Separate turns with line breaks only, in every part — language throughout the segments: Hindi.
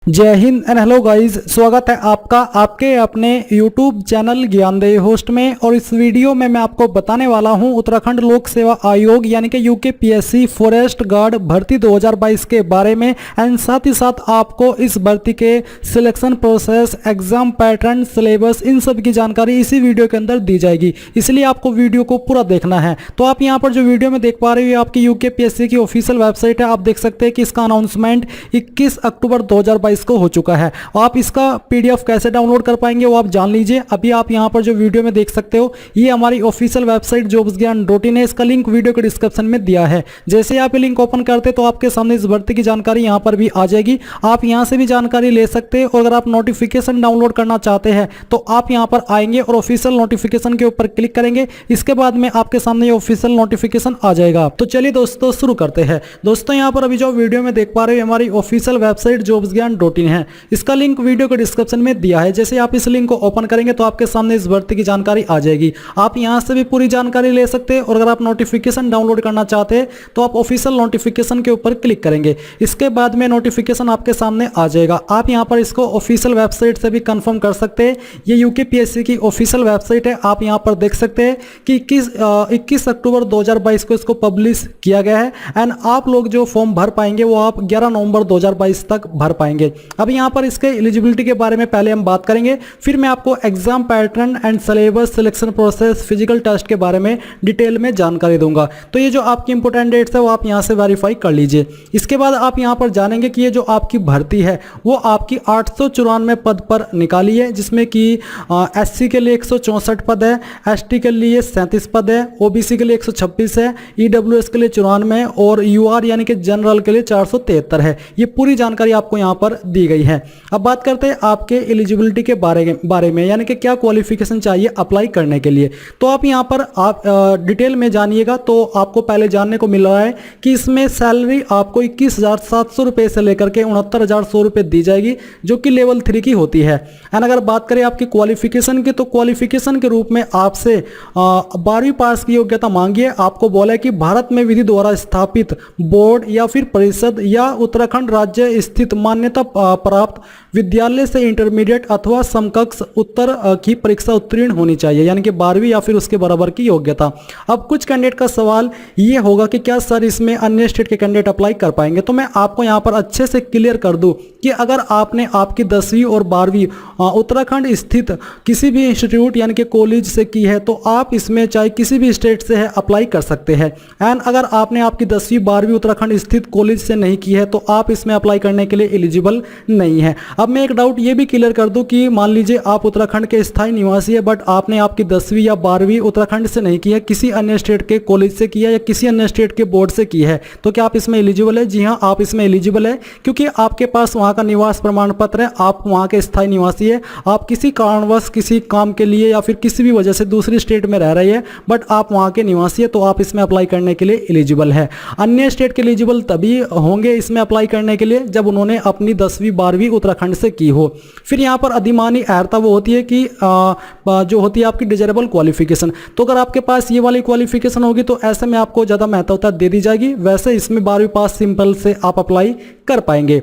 जय हिंद एंड हेलो गाइस, स्वागत है आपका आपके अपने YouTube चैनल ज्ञानदेही होस्ट में। और इस वीडियो में मैं आपको बताने वाला हूं उत्तराखंड लोक सेवा आयोग यानी कि यूकेपीएससी फॉरेस्ट गार्ड भर्ती 2022 के बारे में। एंड साथ ही साथ आपको इस भर्ती के selection process, exam pattern, syllabus, इन सब की जानकारी इसी वीडियो के अंदर दी जाएगी, इसलिए आपको वीडियो को पूरा देखना है। तो आप यहाँ पर जो वीडियो में देख पा रहे हो आपकी यूकेपीएससी की ऑफिशियल वेबसाइट है। आप देख सकते हैं कि इसका अनाउंसमेंट 21 अक्टूबर 2022 को हो चुका है। आप इसका पीडीएफ कैसे डाउनलोड कर पाएंगे वो आप जान लीजिए। अभी आप यहां पर जो वीडियो में देख सकते हो ये हमारी ऑफिशियल वेबसाइट jobsgyan.in है। इसका लिंक वीडियो के डिस्क्रिप्शन में दिया है। जैसे आप ये लिंक ओपन करते तो आपके सामने इस भर्ती की जानकारी यहां पर भी आ जाएगी। आप यहां से भी जानकारी ले सकते हैं और अगर आप नोटिफिकेशन डाउनलोड करना चाहते हैं तो आप यहां पर आएंगे और ऑफिशियल नोटिफिकेशन के ऊपर क्लिक करेंगे। इसके बाद में आपके सामने ये ऑफिशियल नोटिफिकेशन आ जाएगा। तो चलिए दोस्तों शुरू करते हैं। दोस्तों यहां पर अभी जो वीडियो में देख पा रहे हो हमारी ऑफिशियल वेबसाइट jobsgyan.in है। इसका लिंक वीडियो के डिस्क्रिप्शन में दिया है। जैसे आप इस लिंक को ओपन करेंगे तो आपके सामने इस भर्ती की जानकारी आ जाएगी। आप यहां से भी पूरी जानकारी ले सकते हैं और अगर आप नोटिफिकेशन डाउनलोड करना चाहते हैं तो आप ऑफिशियल नोटिफिकेशन के ऊपर क्लिक करेंगे। इसके बाद में नोटिफिकेशन आपके सामने आ जाएगा। आप यहां पर इसको ऑफिशियल वेबसाइट से भी कंफर्म कर सकते हैं। ये यूकेपीएससी की ऑफिशियल वेबसाइट है। आप यहां पर देख सकते हैं कि 21 अक्टूबर 2022 को इसको पब्लिश किया गया है। एंड आप लोग जो फॉर्म भर पाएंगे वो आप 11 नवंबर 2022 तक भर पाएंगे। अब यहाँ पर इसके एलिजिबिलिटी के बारे में पहले हम बात करेंगे, फिर मैं आपको exam pattern and syllabus, selection process, physical test के बारे में डिटेल में जानकारी दूंगा। तो ये जो आपकी इंपोर्टेंट डेट्स है वो आप यहाँ से वेरीफाई कर लीजिए। इसके बाद आप यहाँ पर जानेंगे कि ये जो आपकी भर्ती है वो आपकी 894 पद पर निकाली है, जिसमें कि एससी के लिए 164 पद है, एसटी के लिए 37 पद है, ओबीसी के लिए 126 है, ईडब्ल्यूएस के लिए 94 और यूआर यानी कि जनरल के लिए 473 है। ये पूरी जानकारी आपको यहाँ पर दी गई है। अब बात करते हैं आपके एलिजिबिलिटी के बारे में, यानी कि क्या क्वालिफिकेशन चाहिए अप्लाई करने के लिए। तो आप यहाँ पर आप डिटेल में जानिएगा तो आपको पहले जानने को मिल रहा है कि इसमें सैलरी आपको 21,700 रुपये से लेकर के 69,100 रुपये दी जाएगी, जो कि लेवल 3 की होती है। एंड अगर बात करें आपकी क्वालिफिकेशन की तो क्वालिफिकेशन के रूप में आपसे 12वीं पास की योग्यता मांगी है। आपको बोला है कि भारत में विधि द्वारा स्थापित बोर्ड या फिर परिषद या उत्तराखंड राज्य स्थित मान्यता प्राप्त विद्यालय से इंटरमीडिएट अथवा समकक्ष उत्तर की परीक्षा उत्तीर्ण होनी चाहिए, यानी कि 12वीं या फिर उसके बराबर की योग्यता। अब कुछ कैंडिडेट का सवाल ये होगा कि क्या सर इसमें अन्य स्टेट के कैंडिडेट अप्लाई कर पाएंगे। तो मैं आपको यहाँ पर अच्छे से क्लियर कर दूं कि अगर आपने आपकी 10वीं और 12वीं उत्तराखंड स्थित किसी भी इंस्टीट्यूट यानी कि कॉलेज से की है तो आप इसमें चाहे किसी भी स्टेट से है अप्लाई कर सकते हैं। एंड अगर आपने आपकी 10वीं 12वीं उत्तराखंड स्थित कॉलेज से नहीं की है तो आप इसमें अप्लाई करने के लिए एलिजिबल नहीं है। अब मैं एक डाउट ये भी क्लियर कर दूं कि मान लीजिए आप उत्तराखंड के स्थायी निवासी है बट आपने आपकी 10वीं या 12वीं उत्तराखंड से नहीं की है, किसी अन्य स्टेट के कॉलेज से की है या किसी अन्य स्टेट के बोर्ड से की है, तो क्या आप इसमें एलिजिबल है? जी हाँ, आप इसमें एलिजिबल है, क्योंकि आपके पास वहां का निवास प्रमाण पत्र है, आप वहां के स्थायी निवासी है। आप किसी कारणवश किसी काम के लिए या फिर किसी भी वजह से दूसरी स्टेट में रह रही है बट आप वहां के निवासी है, तो आप इसमें अप्लाई करने के लिए एलिजिबल है। अन्य स्टेट के एलिजिबल तभी होंगे इसमें अप्लाई करने के लिए जब उन्होंने अपनी 10वीं 12वीं उत्तराखंड से की हो। फिर यहाँ पर अधिमानी अर्हता वो होती है कि जो होती है आपकी डिजरेबल क्वालिफिकेशन। तो अगर आपके पास ये वाली क्वालिफिकेशन होगी तो ऐसे में आपको ज़्यादा महत्वता दे दी जाएगी। वैसे इसमें 12वीं पास सिंपल से आप अप्लाई कर पाएंगे।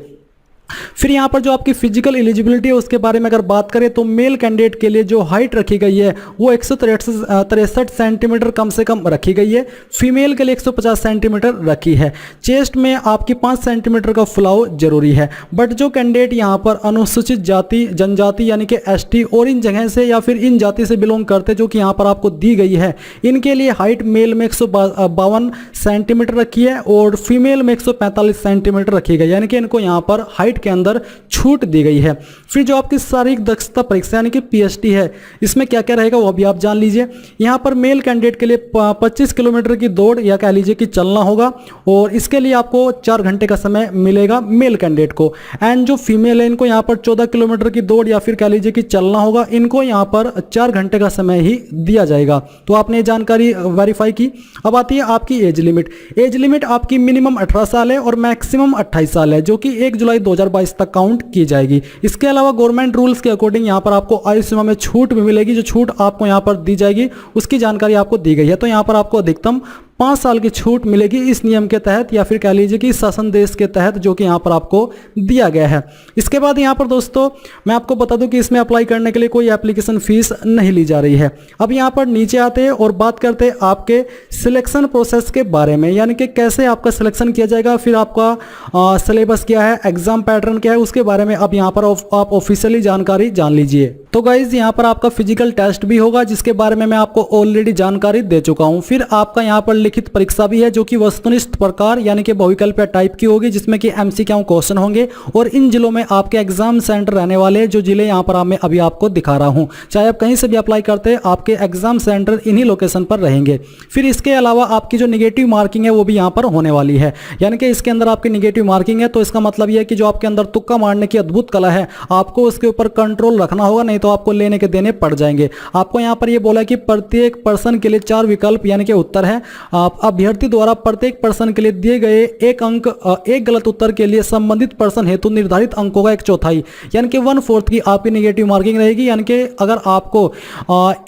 फिर यहाँ पर जो आपकी फिजिकल एलिजिबिलिटी है उसके बारे में अगर बात करें तो मेल कैंडिडेट के लिए जो हाइट रखी गई है वो 163 सेंटीमीटर कम से कम रखी गई है। फीमेल के लिए 150 सेंटीमीटर रखी है। चेस्ट में आपकी 5 सेंटीमीटर का फुलाव जरूरी है। बट जो कैंडिडेट यहाँ पर अनुसूचित जाति जनजाति यानी कि एसटी और इन जगह से या फिर इन जाति से बिलोंग करते जो कि यहाँ पर आपको दी गई है, इनके लिए हाइट मेल में 152 सेंटीमीटर रखी है और फीमेल में 145 सेंटीमीटर रखी गई, यानी कि इनको यहाँ पर हाइट के अंदर छूट दी गई है। फिर जो आपकी शारीरिक दक्षता परीक्षा यानी कि पीएचटी है, इसमें क्या क्या रहेगा वो भी आप जान लीजिए। यहाँ पर मेल कैंडिडेट के लिए 25 किलोमीटर की दौड़ या कह लीजिए कि चलना होगा और इसके लिए आपको 4 घंटे का समय मिलेगा मेल कैंडिडेट को। एंड जो फीमेल है इनको यहाँ पर 14 किलोमीटर की दौड़ या फिर कह लीजिए कि चलना होगा, इनको यहाँ पर 4 घंटे का समय ही दिया जाएगा। तो आपने जानकारी वेरीफाई की। अब आती है आपकी एज लिमिट। एज लिमिट आपकी मिनिमम 18 साल है और मैक्सिमम 28 साल है, जो कि 1 जुलाई 2022 तक काउंट की जाएगी। इसके अलावा गवर्नमेंट रूल्स के अकॉर्डिंग यहाँ पर आपको आयु सीमा में छूट भी मिलेगी। जो छूट आपको यहाँ पर दी जाएगी उसकी जानकारी आपको दी गई है। तो यहाँ पर आपको अधिकतम 5 साल की छूट मिलेगी इस नियम के तहत, या फिर कह लीजिए कि शासन देश के तहत, जो कि यहाँ पर आपको दिया गया है। इसके बाद यहाँ पर दोस्तों मैं आपको बता दूं कि इसमें अप्लाई करने के लिए कोई एप्लीकेशन फीस नहीं ली जा रही है। अब यहाँ पर नीचे आते हैं और बात करते हैं आपके सिलेक्शन प्रोसेस के बारे में, यानी कि कैसे आपका सिलेक्शन किया जाएगा, फिर आपका सिलेबस क्या है, एग्जाम पैटर्न क्या है, उसके बारे में अब यहाँ पर आप ऑफिशियली जानकारी जान लीजिए। तो गाइज यहाँ पर आपका फिजिकल टेस्ट भी होगा, जिसके बारे में मैं आपको ऑलरेडी जानकारी दे चुका हूँ। फिर आपका यहाँ पर लिखित परीक्षा भी है, जो कि वस्तुनिष्ठ प्रकार यानी कि बहुविकल्पीय टाइप की होगी, जिसमें कि एमसीक्यू क्वेश्चन होंगे। और इन जिलों में आपके एग्जाम सेंटर रहने वाले हैं, जो जिले यहाँ पर मैं अभी आपको दिखा रहा हूँ। चाहे आप कहीं से भी अप्लाई करते हैं, आपके एग्जाम सेंटर इन्हीं लोकेशन पर रहेंगे। फिर इसके अलावा आपकी जो निगेटिव मार्किंग है वो भी यहाँ पर होने वाली है, यानी कि इसके अंदर आपकी निगेटिव मार्किंग है, तो इसका मतलब यह है कि जो आपके अंदर तुक्का मारने की अद्भुत कला है, आपको उसके ऊपर कंट्रोल रखना होगा, नहीं तो आपको लेने के देने पड़ जाएंगे। आपको यहाँ पर ये बोला कि प्रत्येक पर्सन के लिए 4 विकल्प यानी कि उत्तर है। आप अभ्यर्थी द्वारा प्रत्येक पर्सन के लिए दिए गए एक अंक, एक गलत उत्तर के लिए संबंधित पर्सन हेतु निर्धारित अंकों का 1/4 यानी कि 1/4 की आपकी निगेटिव मार्किंग रहेगी। यानी कि अगर आपको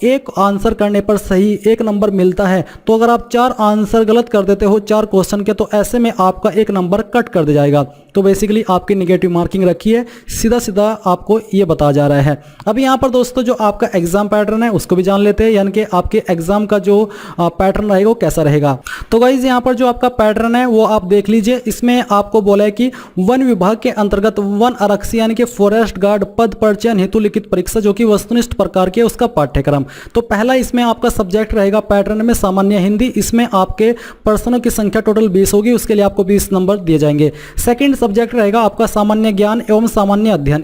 एक आंसर करने पर सही 1 नंबर मिलता है, तो अगर आप 4 आंसर गलत कर देते हो 4 क्वेश्चन के, तो ऐसे में आपका 1 नंबर कट कर दिया जाएगा। तो बेसिकली आपकी निगेटिव मार्किंग रखी है, सीधा सीधा आपको ये बताया जा रहा है। अब यहाँ पर दोस्तों जो आपका एग्जाम पैटर्न है उसको भी जान लेते हैं, यानी कि आपके एग्जाम का जो पैटर्न रहेगा वो कैसा रहेगा। तो गाइज यहाँ पर जो आपका पैटर्न है वो आप देख लीजिए। इसमें आपको बोला है कि वन विभाग के अंतर्गत वन आरक्षी यानी कि फॉरेस्ट गार्ड पद पर चयन हेतु लिखित परीक्षा, जो कि वस्तुनिष्ठ प्रकार की है, उसका पाठ्यक्रम। तो पहला इसमें आपका सब्जेक्ट रहेगा पैटर्न में सामान्य हिंदी। इसमें आपके पर्सनों की संख्या टोटल 20 होगी, उसके लिए आपको 20 नंबर दिए जाएंगे। सेकंड सब्जेक्ट रहेगा आपका सामान्य ज्ञान एवं सामान्य अध्ययन।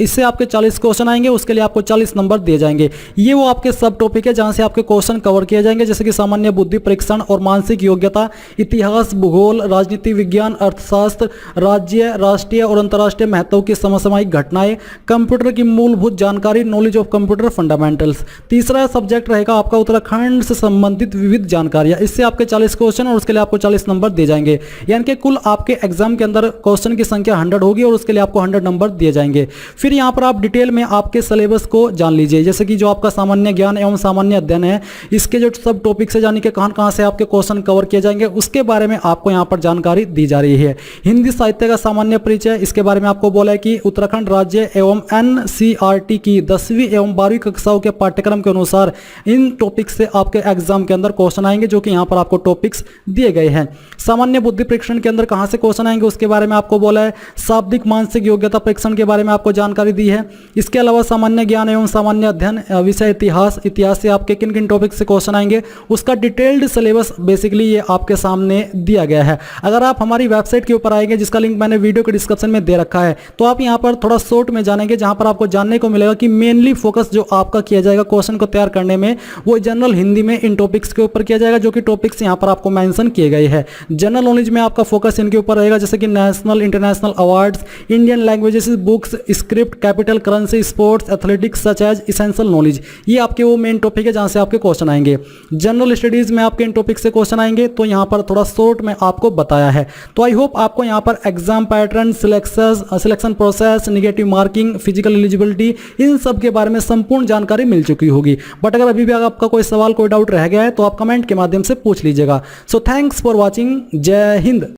इससे आपके 40 क्वेश्चन आएंगे, उसके लिए आपको 40 नंबर दिए जाएंगे। ये वो आपके सब टॉपिक है जहां से आपके क्वेश्चन कवर किए जाएंगे, जैसे कि सामान्य बुद्धि परीक्षण और मानसिक योग्यता, इतिहास, भूगोल, राजनीति विज्ञान, अर्थशास्त्र, राज्य, राष्ट्रीय और अंतर्राष्ट्रीय महत्व की समसामयिक घटनाएं, कंप्यूटर की मूलभूत जानकारी, नॉलेज ऑफ कंप्यूटर फंडामेंटल्स। तीसरा सब्जेक्ट रहेगा आपका उत्तराखंड से संबंधित विविध जानकारियां। इससे आपके 40 क्वेश्चन और उसके लिए आपको 40 नंबर दिए जाएंगे। यानी कि कुल आपके एग्जाम के अंदर क्वेश्चन की संख्या 100 होगी और उसके लिए आपको 100 नंबर दिए जाएंगे। फिर यहाँ पर आप डिटेल में आपके सिलेबस को जान लीजिए, जैसे कि जो आपका सामान्य ज्ञान एवं सामान्य अध्ययन है, इसके जो सब टॉपिक से जाने के कहां से आपके क्वेश्चन कवर किए जाएंगे, उसके बारे में आपको यहाँ पर जानकारी दी जा रही है। हिंदी साहित्य का सामान्य परिचय, इसके बारे में आपको बोला है कि उत्तराखंड राज्य एवं NCERT की 10वीं एवं 12वीं कक्षाओं के पाठ्यक्रम के अनुसार इन टॉपिक से आपके एग्जाम के अंदर क्वेश्चन आएंगे, जो कि यहाँ पर आपको टॉपिक्स दिए गए हैं। सामान्य बुद्धि परीक्षण के अंदर कहां से क्वेश्चन आएंगे उसके बारे में आपको बोला है। शाब्दिक मानसिक योग्यता परीक्षण के बारे में आपको जानकारी दी है। इसके अलावा सामान्य ज्ञान एवं सामान्य अध्ययन विषय इतिहास से आपके किन किन टॉपिक से क्वेश्चन आएंगे, उसका डिटेल्ड सिलेबस बेसिकली ये आपके सामने दिया गया है। अगर आप हमारी वेबसाइट के ऊपर आएंगे, जिसका लिंक मैंने वीडियो के डिस्क्रिप्शन में दे रखा है, तो आप यहाँ पर थोड़ा शॉर्ट में जानेंगे, जहां पर आपको जानने को मिलेगा कि मेनली फोकस जो आपका किया जाएगा क्वेश्चन को तैयार करने में, वो जनरल हिंदी में इन टॉपिक्स के ऊपर किया जाएगा, जो कि टॉपिक्स यहाँ पर आपको मेंशन किए गए हैं। जनरल नॉलेज में आपका फोकस इनके ऊपर रहेगा, जैसे कि national international awards, Indian languages, books, script, capital currency, sports, athletics such as essential knowledge. ये आपके वो मेन टॉपिक है जहां से आपके क्वेश्चन आएंगे। जनरल स्टडीज में आपके इन टॉपिक से क्वेश्चन आएंगे, तो यहाँ पर थोड़ा शॉर्ट में आपको बताया है। तो आई होप आपको यहाँ पर exam pattern, selection process, negative marking, physical eligibility, इन सब के बारे में संपूर्ण जानकारी मिल चुकी होगी। बट अगर अभी भी आपका कोई सवाल, कोई डाउट रह गया है, तो आप कमेंट के माध्यम से पूछ लीजिएगा। So thanks for watching. जय हिंद।